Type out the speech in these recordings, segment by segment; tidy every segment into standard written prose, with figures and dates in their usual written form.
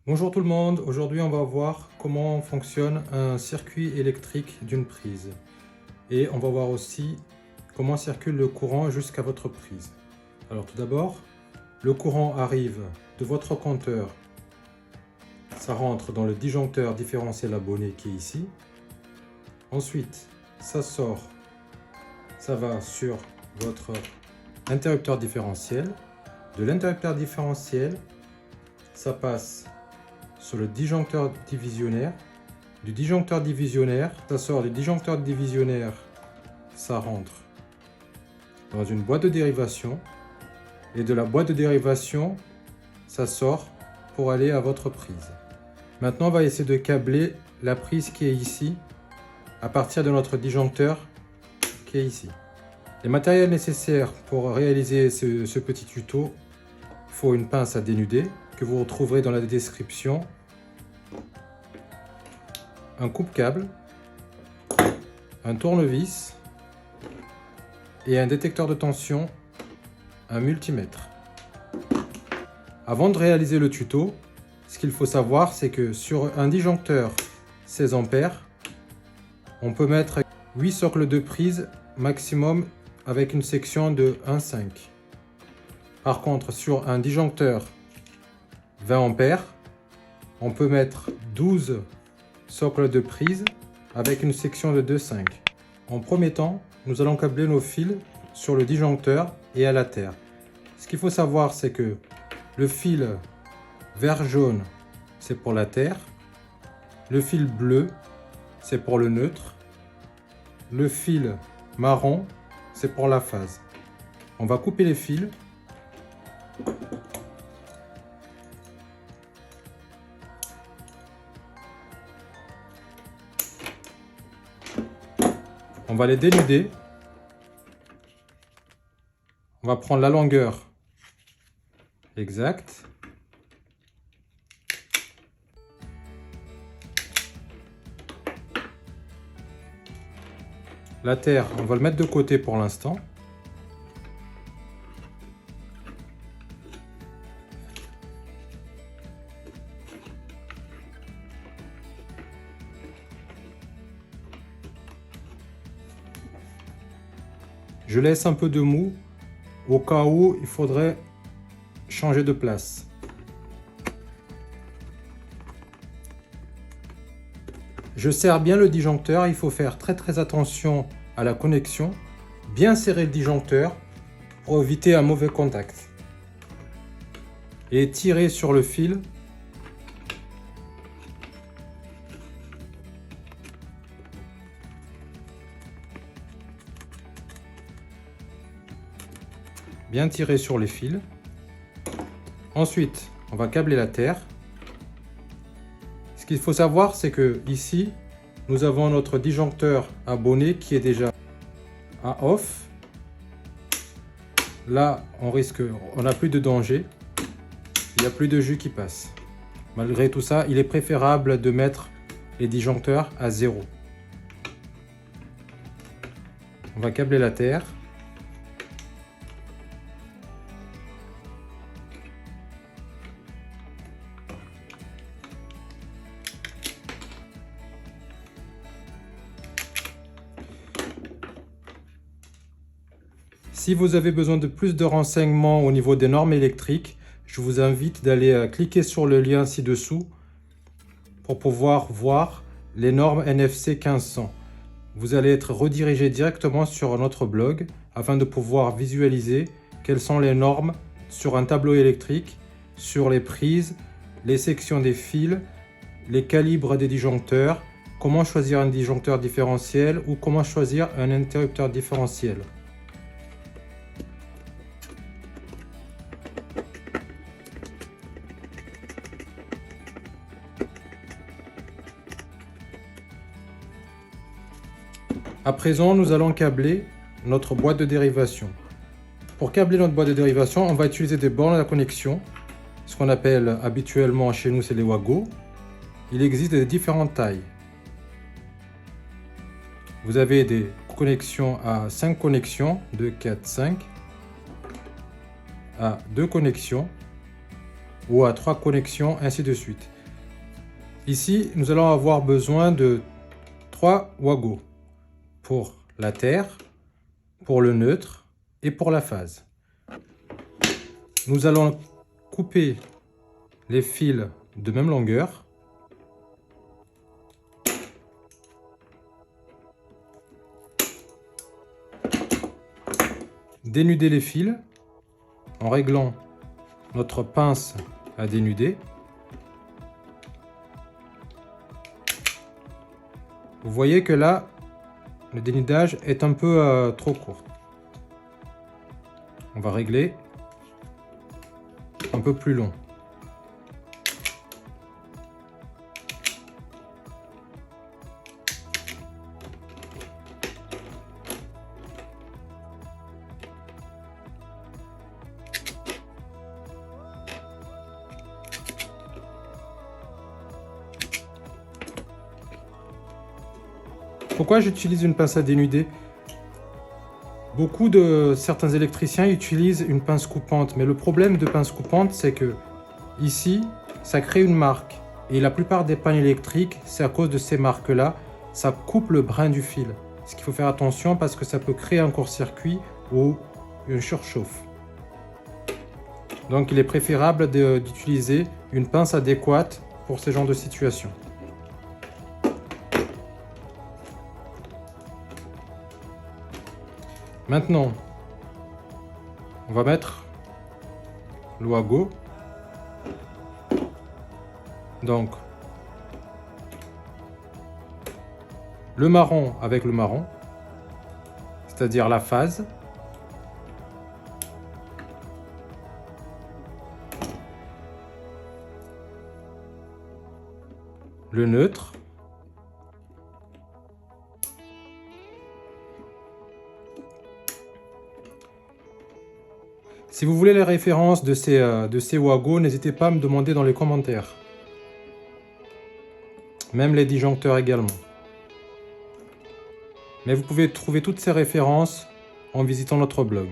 Bonjour tout le monde, aujourd'hui on va voir comment fonctionne un circuit électrique d'une prise. Et on va voir aussi comment circule le courant jusqu'à votre prise. Alors tout d'abord, le courant arrive de votre compteur, ça rentre dans le disjoncteur différentiel abonné qui est ici. Ensuite, ça sort, ça va sur votre interrupteur différentiel. De l'interrupteur différentiel, ça passe sur le disjoncteur divisionnaire. Du disjoncteur divisionnaire, ça sort du disjoncteur divisionnaire, ça rentre dans une boîte de dérivation. Et de la boîte de dérivation, ça sort pour aller à votre prise. Maintenant, on va essayer de câbler la prise qui est ici à partir de notre disjoncteur qui est ici. Les matériels nécessaires pour réaliser ce petit tuto, il faut une pince à dénuder que vous retrouverez dans la description, un coupe-câble, un tournevis et un détecteur de tension, un multimètre. Avant de réaliser le tuto, ce qu'il faut savoir, c'est que sur un disjoncteur 16 A, on peut mettre 8 socles de prise maximum avec une section de 1,5. Par contre, sur un disjoncteur 20 A, on peut mettre 12 socles de prise avec une section de 2,5. En premier temps, nous allons câbler nos fils sur le disjoncteur et à la terre. Ce qu'il faut savoir, c'est que le fil vert-jaune, c'est pour la terre. Le fil bleu, c'est pour le neutre. Le fil marron, c'est pour la phase. On va couper les fils. On va les dénuder. On va prendre la longueur exacte. La terre, on va le mettre de côté pour l'instant. Je laisse un peu de mou au cas où il faudrait changer de place. Je serre bien le disjoncteur, il faut faire très attention à la connexion, bien serrer le disjoncteur pour éviter un mauvais contact. Et tirer sur le fil. Bien tirer sur les fils. Ensuite, on va câbler la terre. Ce qu'il faut savoir, c'est que ici, nous avons notre disjoncteur abonné qui est déjà à off. Là, on n'a plus de danger. Il n'y a plus de jus qui passe. Malgré tout ça, il est préférable de mettre les disjoncteurs à 0. On va câbler la terre. Si vous avez besoin de plus de renseignements au niveau des normes électriques, je vous invite d'aller cliquer sur le lien ci-dessous pour pouvoir voir les normes NFC 1500. Vous allez être redirigé directement sur notre blog afin de pouvoir visualiser quelles sont les normes sur un tableau électrique, sur les prises, les sections des fils, les calibres des disjoncteurs, comment choisir un disjoncteur différentiel ou comment choisir un interrupteur différentiel. À présent, nous allons câbler notre boîte de dérivation. Pour câbler notre boîte de dérivation, on va utiliser des bornes à connexion, ce qu'on appelle habituellement chez nous, c'est les Wago. Il existe de différentes tailles. Vous avez des connexions à 5 connexions, 2, 4, 5, à 2 connexions ou à 3 connexions, ainsi de suite. Ici, nous allons avoir besoin de 3 wagons pour la terre, pour le neutre et pour la phase. Nous allons couper les fils de même longueur. Dénuder les fils en réglant notre pince à dénuder. Vous voyez que là, le dénudage est un peu trop court. On va régler un peu plus long. Pourquoi j'utilise une pince à dénuder? Certains électriciens utilisent une pince coupante, mais le problème de pince coupante, c'est que ici, ça crée une marque. Et la plupart des pannes électriques, c'est à cause de ces marques-là, ça coupe le brin du fil. Ce qu'il faut faire attention parce que ça peut créer un court-circuit ou une surchauffe. Donc il est préférable d'utiliser une pince adéquate pour ce genre de situation. Maintenant, on va mettre le wagon. Donc, le marron avec le marron, c'est-à-dire la phase. Le neutre. Si vous voulez les références de ces wagons, n'hésitez pas à me demander dans les commentaires. Même les disjoncteurs également. Mais vous pouvez trouver toutes ces références en visitant notre blog.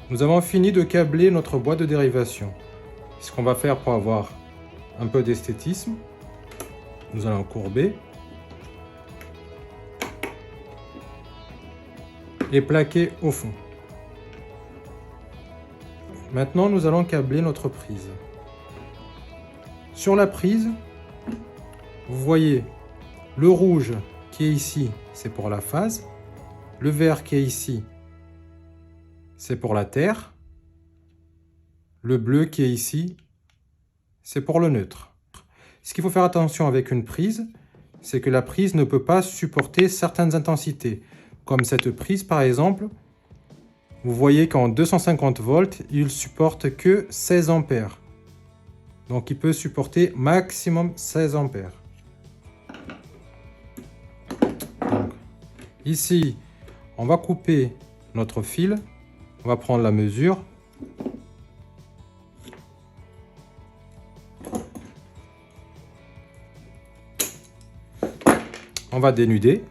Nous avons fini de câbler notre boîte de dérivation. Ce qu'on va faire pour avoir un peu d'esthétisme, nous allons courber et plaquer au fond. Maintenant, nous allons câbler notre prise. Sur la prise, vous voyez le rouge qui est ici, c'est pour la phase. Le vert qui est ici, c'est pour la terre. Le bleu qui est ici, c'est pour le neutre. Ce qu'il faut faire attention avec une prise, c'est que la prise ne peut pas supporter certaines intensités. Comme cette prise par exemple, vous voyez qu'en 250 volts, il supporte que 16 ampères. Donc il peut supporter maximum 16 ampères. Donc, ici, on va couper notre fil. On va prendre la mesure. On va dénuder.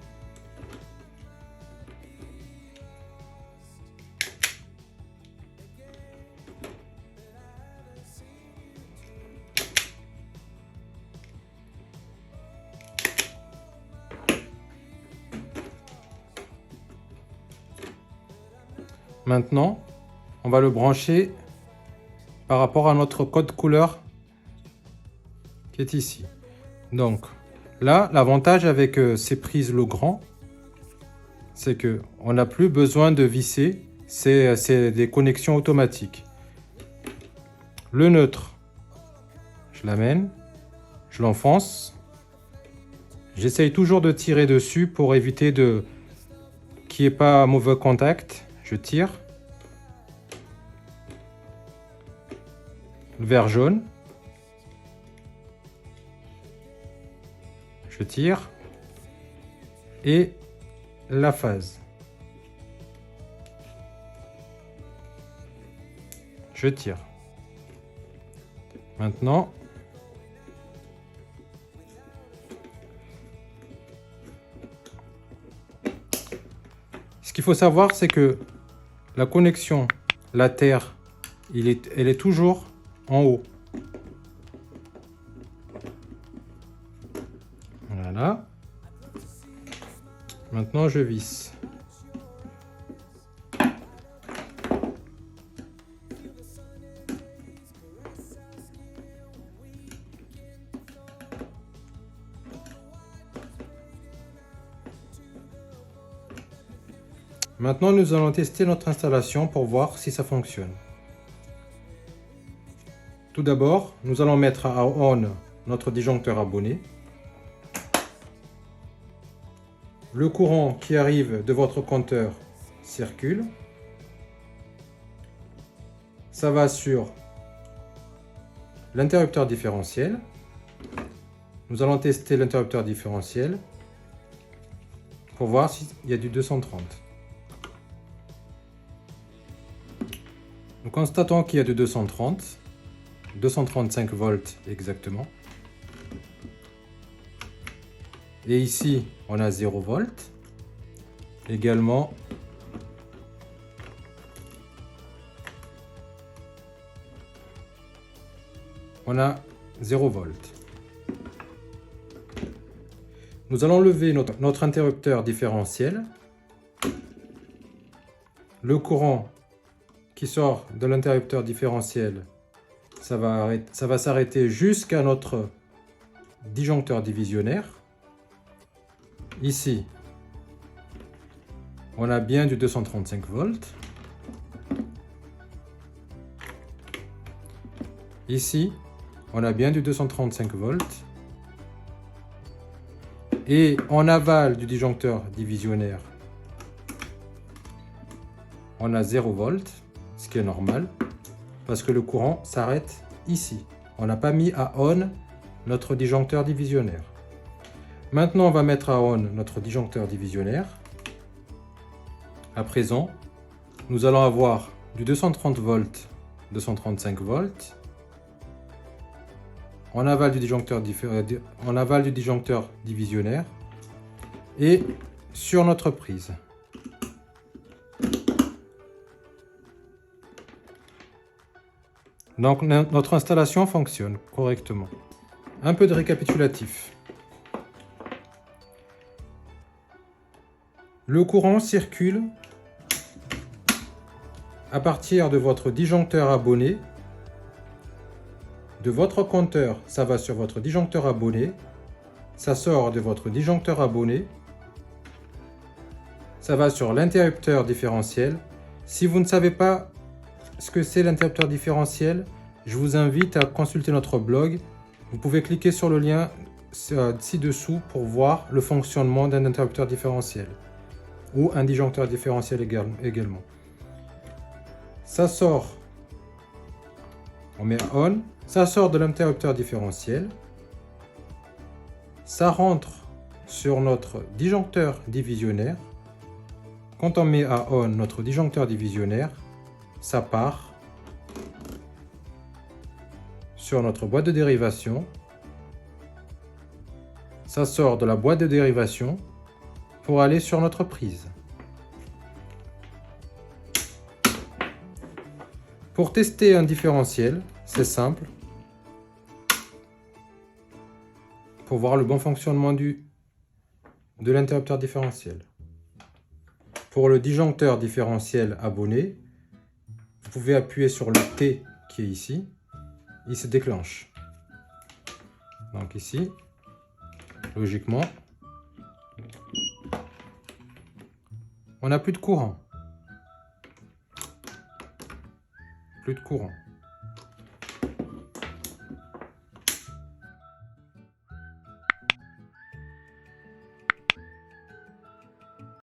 Maintenant, on va le brancher par rapport à notre code couleur qui est ici. Donc, là, l'avantage avec ces prises Legrand, c'est qu'on n'a plus besoin de visser, c'est des connexions automatiques. Le neutre, je l'amène, je l'enfonce. J'essaye toujours de tirer dessus pour éviter qu'il n'y ait pas mauvais contact. Je tire. Le vert jaune. Je tire. Et la phase. Je tire. Maintenant, ce qu'il faut savoir, c'est que la connexion, la terre, elle est toujours en haut. Voilà. Maintenant, je visse. Maintenant, nous allons tester notre installation pour voir si ça fonctionne. Tout d'abord, nous allons mettre à on notre disjoncteur abonné. Le courant qui arrive de votre compteur circule. Ça va sur l'interrupteur différentiel. Nous allons tester l'interrupteur différentiel pour voir s'il y a du 230. Nous constatons qu'il y a du 230, 235 volts exactement. Et ici, on a 0 volts. Également, on a 0 volts. Nous allons lever notre interrupteur différentiel. Le courant qui sort de l'interrupteur différentiel, ça va s'arrêter jusqu'à notre disjoncteur divisionnaire. Ici, on a bien du 235 volts. Ici, on a bien du 235 volts. Et en aval du disjoncteur divisionnaire, on a 0 volts, ce qui est normal, parce que le courant s'arrête ici. On n'a pas mis à on notre disjoncteur divisionnaire. Maintenant, on va mettre à on notre disjoncteur divisionnaire. À présent, nous allons avoir du 230 volts, 235 volts. En aval du disjoncteur divisionnaire et sur notre prise. Donc notre installation fonctionne correctement. Un peu de récapitulatif. Le courant circule à partir de votre disjoncteur abonné. De votre compteur, ça va sur votre disjoncteur abonné. Ça sort de votre disjoncteur abonné. Ça va sur l'interrupteur différentiel. Si vous ne savez pas ce que c'est l'interrupteur différentiel, je vous invite à consulter notre blog. Vous pouvez cliquer sur le lien ci-dessous pour voir le fonctionnement d'un interrupteur différentiel ou un disjoncteur différentiel également. Ça sort, on met on, ça sort de l'interrupteur différentiel, ça rentre sur notre disjoncteur divisionnaire. Quand on met à on notre disjoncteur divisionnaire, ça part sur notre boîte de dérivation. Ça sort de la boîte de dérivation pour aller sur notre prise. Pour tester un différentiel, c'est simple. Pour voir le bon fonctionnement de l'interrupteur différentiel. Pour le disjoncteur différentiel abonné, vous pouvez appuyer sur le T qui est ici. Il se déclenche. Donc ici, logiquement, on n'a plus de courant. Plus de courant.